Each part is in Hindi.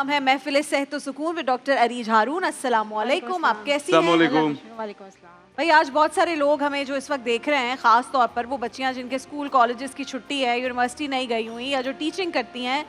हम हैं महफिल सेहत सुकून विद डॉक्टर अरीज हारून। अस्सलाम वालेकुम, आप कैसी हैं? वालेकुम। भाई आज बहुत सारे लोग हमें जो इस वक्त देख रहे हैं, ख़ास तौर पर वो बच्चियां जिनके स्कूल कॉलेजेस की छुट्टी है, यूनिवर्सिटी नहीं गई हुई या जो टीचिंग करती हैं,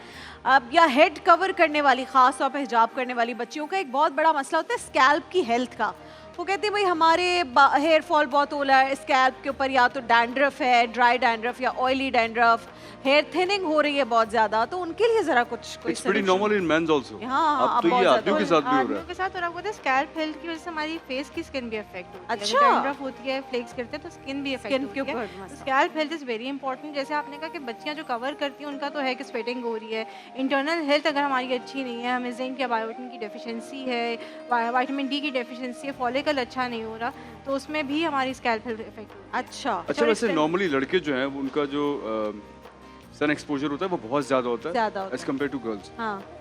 अब या हेड कवर करने वाली, ख़ास तौर पर हिजाब करने वाली बच्चियों का एक बहुत बड़ा मसला होता है स्कैल्प की हेल्थ का। वो कहती है भाई हमारे हेयर फॉल बहुत हो रहा है, स्कैल्प के ऊपर या तो डैंड्रफ है, ड्राई डैंड्रफ या ऑयली डैंड्रफ, हेयर थिनिंग हो रही है बहुत ज्यादा, तो उनके लिए जरा कुछ it's pretty normal in men's also. हाँ, अब तो ये आदमियों के साथ भी हो रहा है। आदमियों के साथ, और आपको पता है स्कैल्प हेल्थ की वजह से हमारी फेस की स्किन भी अफेक्ट होती है। अच्छा। डैंड्रफ होती है, फ्लेक्स करते हैं तो स्किन भी अफेक्ट होती है। Scalp health is very important. जैसे आपने कहा कि बच्चियां जो कवर करती हैं उनका तो है कि स्वेटिंग हो रही है, इंटरनल हेल्थ अगर हमारी अच्छी नहीं है, हमें जिंक या बायोटिन की डेफिशिएंसी है, विटामिन डी की डेफिशिएंसी है, फॉलिकल अच्छा नहीं हो रहा, तो उसमें भी हमारी स्कैल्प हेल्थ इफेक्ट होती है। अच्छा वैसे नॉर्मली लड़के जो हैं उनका जो सन एक्सपोजर होता है वो बहुत ज्यादा होता है एज कम्पेयर टू गर्ल्स।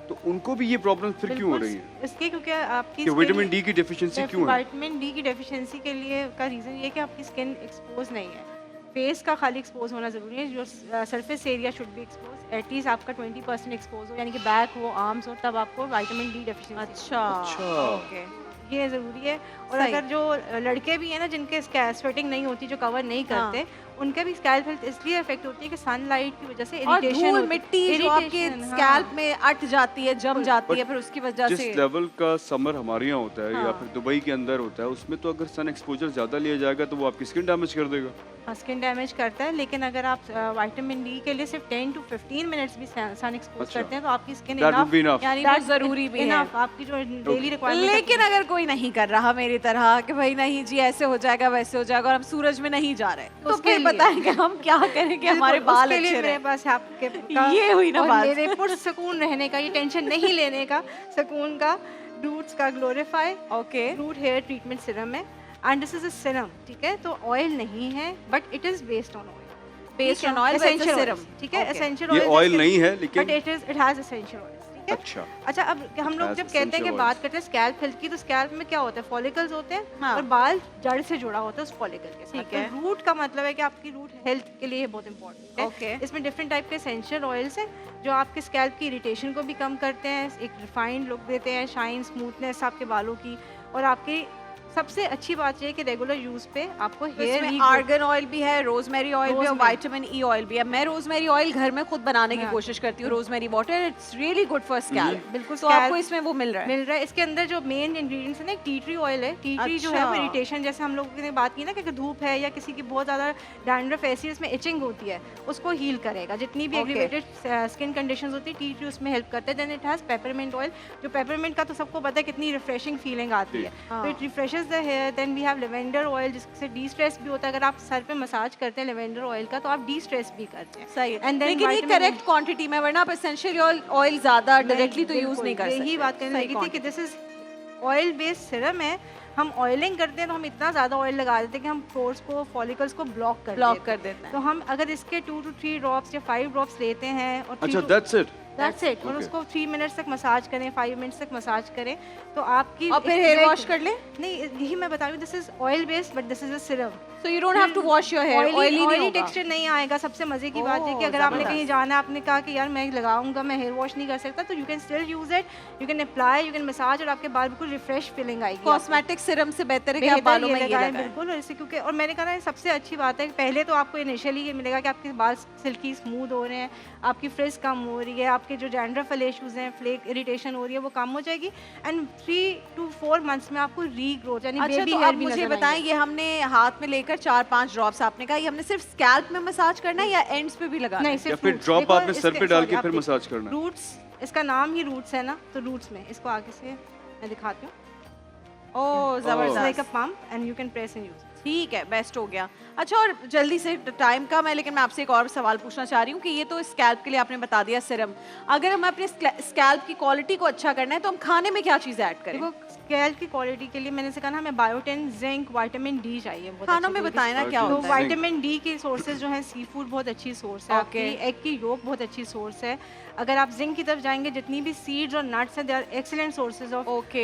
तो उनको भी ये प्रॉब्लम फिर क्यों हो रही है? इसके क्योंकि आपकी विटामिन डी की डेफिशिएंसी क्यों है? विटामिन डी की डेफिशिएंसी के लिए का रीजन ये है कि आपकी स्किन एक्सपोज नहीं है। फेस का खाली एक्सपोज होना जरूरी है, जो surface area should be expose, at least आपका 20% एक्सपोज हो, यानी कि बैक हो, आर्म्स हो, तब आपको विटामिन डी डेफिशिएंसी। अच्छा ओके, ये ज़रूरी है। और अगर जो लड़के भी हैं ना जिनके स्वेटिंग नहीं होती, जो कवर नहीं करते, उनके भी स्कैल्प हेल्थ इसलिए इफेक्ट होती है कि सनलाइट की वजह से इरिटेशन, धूल मिट्टी जो आपके स्कैल्प में अट जाती है, जम जाती है, फिर उसकी वजह से जिस लेवल का समर हमारे यहाँ होता है या फिर दुबई के अंदर होता है, उसमें तो अगर सन एक्सपोजर ज्यादा लिया जाएगा तो वो आपकी स्किन डैमेज कर देगा। स्किन डैमेज करता है, लेकिन अगर आप विटामिन डी के लिए सिर्फ 10 to 15 मिनट्स भी सन एक्सपोज करते हैं तो आपकी स्किन यानी जरूरी भी है, आपकी जो डेली रिक्वायरमेंट। लेकिन अगर कोई नहीं कर रहा मेरी तरह कि भाई नहीं जी ऐसे हो जाएगा वैसे हो जाएगा और हम सूरज में नहीं जा रहे, तो फिर बताएं कि हम क्या करें कि हमारे बाल अच्छे रहे। मेरे पास आपके ये हुई ना बात, मेरे पुरसुकून रहने का, ये टेंशन नहीं लेने का, सुकून का, रूट्स का glorify root hair treatment serum है, and this is a serum, ठीक है? तो ऑयल नहीं है, but it is based on oil, based on oil essential serum, ठीक है? एसेंशियल ऑयल, ये ऑयल नहीं है लेकिन but it has essential oil. अच्छा, अब हम लोग जब कहते हैं कि बात करते हैं स्कैल्प हेल्थ की, तो स्कैल्प में क्या होता है? फॉलिकल्स होते हैं और बाल जड़ से जुड़ा होता है उस फॉलिकल के साथ। तो रूट का मतलब है कि आपकी रूट हेल्थ के लिए बहुत इंपॉर्टेंट है। इसमें डिफरेंट टाइप के एसेंशियल ऑयल्स हैं जो आपके स्कैल्प की इरिटेशन को भी कम करते हैं, एक रिफाइंड लुक देते हैं, शाइन, स्मूथनेस आपके बालों की, और आपकी सबसे अच्छी बात ये है कि रेगुलर यूज पे आपको हेयर में आर्गन ऑयल भी है, रोजमेरी ऑयल भी है, विटामिन ई ऑयल भी है। मैं रोजमेरी ऑयल घर में खुद बनाने की कोशिश करती हूँ, rosemary water, it's really good for scalp. बिल्कुल, तो आपको इसमें वो मिल रहा है। इसके अंदर जो मेन इंग्रेडिएंट्स है ना, टी ट्री ऑयल है। टी ट्री जो है वो इरिटेशन, जैसे हम लोगों ने बात की ना कि धूप है या किसी की बहुत ज्यादा डैंड्रफ ऐसी उसमें इचिंग होती है, उसको हील करेगा। जितनी भी एग्रीवेटेड स्किन कंडीशंस होती है, टी ट्री उसमें हेल्प करता है। Then it has peppermint oil, जो पेपरमिंट का तो सबको पता है कितनी रिफ्रेशिंग फीलिंग आती है, तो it refreshes the hair. Then have lavender oil, जिससे डी स्ट्रेस भी होता है। अगर आप सर पे मसाज करते हैं लेवेंडर ऑयल का, तो आप डी स्ट्रेस भी करते हैं। सही है, लेकिन ये करेक्ट क्वांटिटी में, वरना आप एसेंशियल ऑयल ज्यादा डायरेक्टली तो यूज नहीं कर सकते। यही बात करने लगी थी कि this is oil based serum है। हम ऑयलिंग करते हैं तो हम इतना ज़्यादा ऑयल लगा देते हैं कि हम पोर्स को, फॉलिकल्स को ब्लॉक कर देते हैं। तो हम अगर इसके 2 to 3 ड्रॉप्स या 5 ड्रॉप्स लेते हैं और दैट्स इट, और उसको 3 मिनट्स तक मसाज करें, 5 मिनट्स तक मसाज करें, तो आपकी और फिर हेयर वॉश कर ले। नहीं, यही मैं बता रही हूँ, this is oil based but this is a serum, so you don't have to wash your hair. Oily texture नहीं आएगा। सबसे मजे की बात है कि अगर आपने कहीं जाना, आपने कहा कि यार मैं लगाऊंगा, मैं हेयर वॉश नहीं कर सकता, तो you can still use it, you can apply, you can massage, और आपके बाल बिल्कुल रिफ्रेश फीलिंग आएगी। कॉस्मेटिक सीरम से बेहतर है कि आप बालों में ये लगाएं। बिल्कुल, और इससे क्योंकि, और मैंने कहा ना सबसे अच्छी बात है, पहले तो आपको इनिशियली ये मिलेगा कि आपके बाल सिल्की स्मूथ हो रहे हैं, आपकी फ्रिज कम हो रही है, आपके जो डैंड्रफ वाले इश्यूज हैं, फ्लेक इरिटेशन हो रही है, वो कम हो जाएगी, एंड 3 to 4 मंथ्स में आपको रीग्रोथ यानी बेबी हेयर भी नजर आएंगे। मुझे बताएं, ये हमने हाथ में लेकर 4-5 ड्रॉप्स आपने कहा, ये हमने सिर्फ स्कैल्प में मसाज करना है या एंड्स पे भी लगाना है? नहीं, सिर्फ फिर ड्रॉप आपने सर पे डाल के फिर मसाज करना है। रूट्स, इसका नाम ही रूट्स है ना, तो रूट्स में इसको आगे से मैं दिखाती हूँ। ओह जबरदस्त, like a pump and you can press and use. ठीक है, बेस्ट हो गया। अच्छा, और जल्दी से टाइम का मैं, लेकिन मैं आपसे एक और सवाल पूछना चाह रही हूँ कि ये तो स्कैल्प के लिए आपने बता दिया सीरम, अगर हमें अपने स्कैल्प की क्वालिटी को अच्छा करना है तो हम खाने में क्या चीज़ ऐड करें? देखो, स्कैल्प की क्वालिटी के लिए मैंने से कहा ना, हमें बायोटिन, जिंक, विटामिन डी चाहिए। खानों में बताएं ना क्या होता है। विटामिन डी के सोर्सेज जो हैं, सी फूड बहुत अच्छी सोर्स है, आपकी एग की योक बहुत अच्छी सोर्स है। अगर आप जिंक की तरफ जाएंगे, जितनी भी सीड्स और नट्स हैं, they are excellent sources of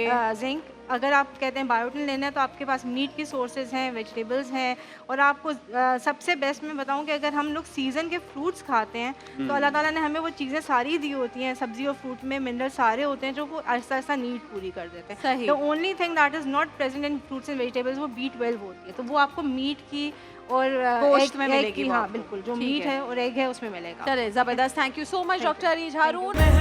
zinc. अगर आप कहते हैं बायोटिन लेना है तो आपके पास मीट की सोर्सेज हैं, वेजिटेबल्स हैं, और आपको सबसे बेस्ट मैं बताऊं कि अगर हम लोग सीज़न के फ्रूट्स खाते हैं तो अल्लाह ताला ने हमें वो चीज़ें सारी दी होती हैं, सब्जी और फ्रूट में मिनरल सारे होते हैं जो वो आहिस्ता आहिस्ता नीड पूरी कर देते हैं। The only thing that is not present in fruits and vegetables वो B12 होती है, तो वो आपको मीट की और गोश्त में मिलेगी। हाँ बिल्कुल, जो मीट है और एग है उसमें मिलेगा। चले ज़बरदस्त, thank you so much doctor Areej Haroon.